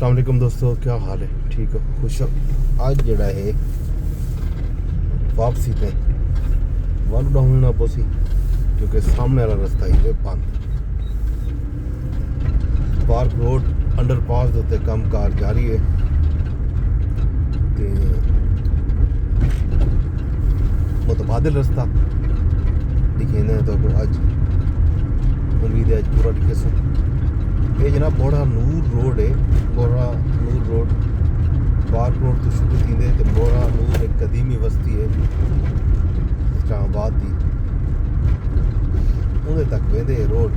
السلام علیکم دوستو، کیا حال ہے؟ ٹھیک ہو؟ خوش ہو؟ آج جڑا ہے واپسی پہ ون ڈاؤن پوسی کیونکہ سامنے والا رستہ ہی بند. پارک روڈ انڈر پاس دے کام کار جاری ہے تے متبادل رستہ دکھینے تو اج امید ہے اج پورا دکھے سو. یہ جناب بوڑھا نور روڈ ہے. بوڑھا نور روڈ پارک روڈ تو شروع تھیندے تے بوڑھا نور ایک قدیمی بستی ہے اسلام آباد دی. اندر تک ویندے روڈ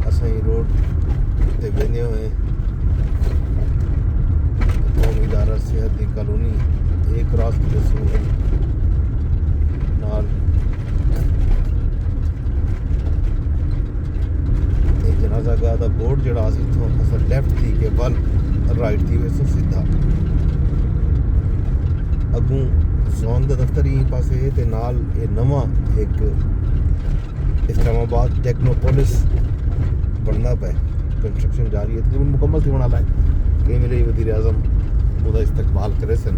اساں ہی روڈ تے ویندے ہوئے قومی ادارہ صحت دی کالونی ایک کراس کی رسول نال جنازہ گاہ دا بورڈ جڑا سی اتھوں اساں لیفٹ تھی کہ ون رائٹ تھی ویسو سیدھا اگوں زون دا دفتر ہی پاسے ہے تے نال اے نواں ایک اسلام آباد ٹیکنوپولس بننا پہ کنسٹرکشن جاری ہے. تقریباً مکمل تھی بنا لائے کہ میرے وزیر اعظم وہ استقبال کرے سن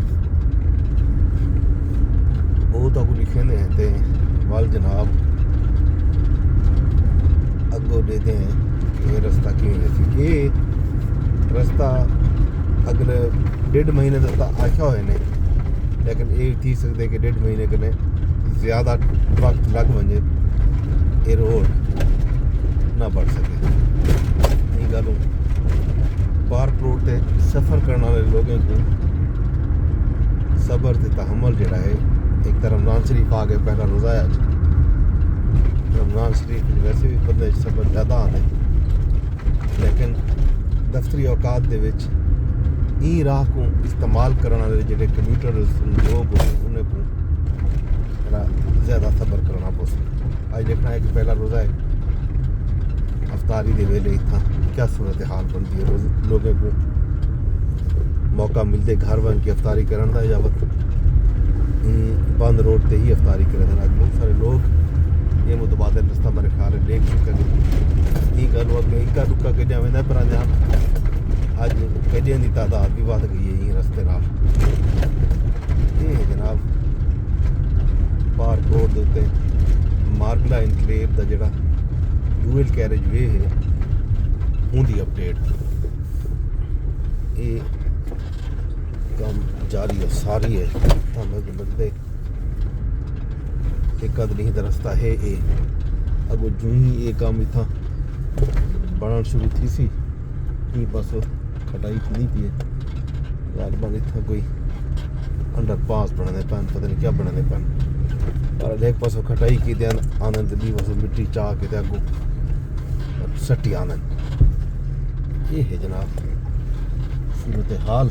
وہ تو لکھے نے تے وال جناب اگو دیتے ہیں کہ یہ رستہ کیوں ہے. یہ رستہ اگلے 1.5 مہینے تک آخیا ہوئے نے لیکن یہ تھی سکتے کہ 1.5 مہینے کنے زیادہ وقت لگ ونجے یہ روڈ نہ بڑھ سکے. یہ گلوں پارک روڈ تے سفر کرنے والے لوگوں کو صبر تے تحمل جڑا ہے. ایک طرح رمضان شریف آ گئے، پہلا روزہ ہے اج. رمضان شریف ویسے بھی بندے صبر زیادہ آتے لیکن دفتری اوقات دے وچ این راہ کو استعمال کرنے والے جڑے کمیوٹر لوگ انہیں کو زیادہ صبر کرنا پوسی. آج دیکھنا ہے کہ پہلا روزہ ہے، افطاری دے ویلے اتنا کیا صورتحال بنتی ہے. لوگوں کو موقع ملتے گھر بن کے افطاری کرن دا یا بند روڈ تے ہی افطاری کرن دا. بہت سارے لوگ یہ متبادل رستہ میرے خیال ہے دیکھ چکے ہیں. یہ گل اگے اکا دکا گڈیاں ویندا پر جان اج گڈیاں دی تعداد بھی ود گئی ہے یہ رستے نال. یہ جناب پارک روڈ دے اوتے مارگلا انکلیو دا جڑا ڈوئل کیریج وے ہے ان دی اپڈیٹ یہ کام جاری ہے ساری ہے. ہمیں بندے ایک نہیں دا رستہ ہے یہ اگو جو ہی یہ کام اتنا بننا شروع تھی سی یہ پاسوں کھٹائی نہیں پی غالباً اتنا کوئی انڈر پاس بنانے پین پتہ نہیں کیا بنانے پین پر ایک پاسوں کھٹائی کی دین آنند دی پاسوں مٹی چاہ کے دے اگو سٹی آنند. یہ ہے جناب صورتحال.